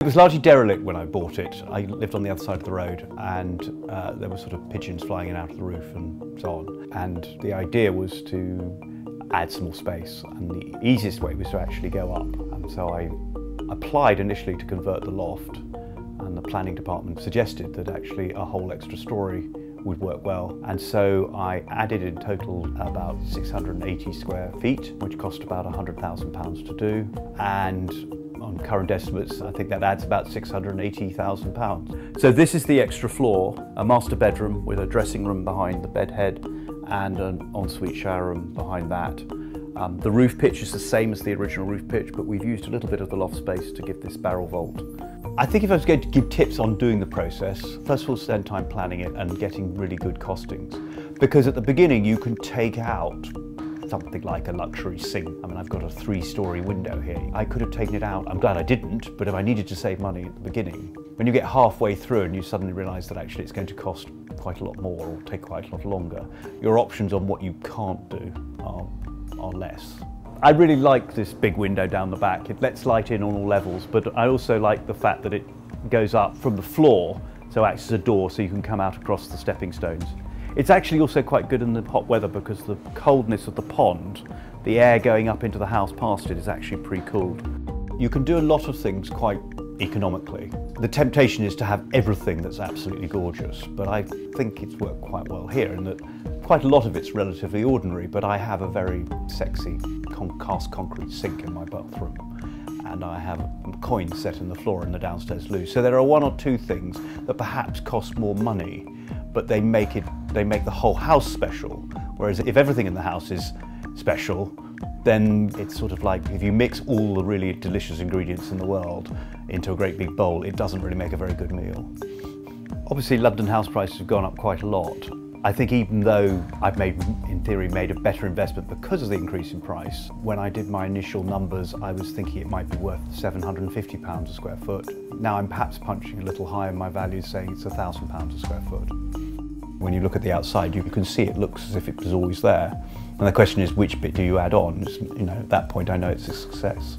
It was largely derelict when I bought it. I lived on the other side of the road, and there were sort of pigeons flying in out of the roof and so on. And the idea was to add some more space, and the easiest way was to actually go up. And so I applied initially to convert the loft, and the planning department suggested that actually a whole extra storey would work well. And so I added in total about 680 square feet, which cost about £100,000 to do. And on current estimates, I think that adds about £680,000. So this is the extra floor, a master bedroom with a dressing room behind the bed head and an ensuite shower room behind that. The roof pitch is the same as the original roof pitch, but we've used a little bit of the loft space to give this barrel vault. I think if I was going to give tips on doing the process, first of all, spend time planning it and getting really good costings. Because at the beginning, you can take out something like a luxury sink. I mean, I've got a 3-storey window here. I could have taken it out. I'm glad I didn't, but if I needed to save money at the beginning, when you get halfway through and you suddenly realise that actually it's going to cost quite a lot more or take quite a lot longer, your options on what you can't do are less. I really like this big window down the back. It lets light in on all levels, but I also like the fact that it goes up from the floor, so acts as a door so you can come out across the stepping stones. It's actually also quite good in the hot weather because the coldness of the pond, the air going up into the house past it is actually pre-cooled. You can do a lot of things quite economically. The temptation is to have everything that's absolutely gorgeous, but I think it's worked quite well here in that quite a lot of it's relatively ordinary, but I have a very sexy cast concrete sink in my bathroom, and I have coins set in the floor in the downstairs loo. So there are 1 or 2 things that perhaps cost more money, but they make the whole house special. Whereas if everything in the house is special, then it's sort of like if you mix all the really delicious ingredients in the world into a great big bowl, it doesn't really make a very good meal. Obviously, London house prices have gone up quite a lot. I think even though I've in theory, made a better investment because of the increase in price, when I did my initial numbers, I was thinking it might be worth £750 a square foot. Now I'm perhaps punching a little higher in my values, saying it's £1,000 a square foot. When you look at the outside, you can see it looks as if it was always there. And the question is, which bit do you add on? You know, at that point, I know it's a success.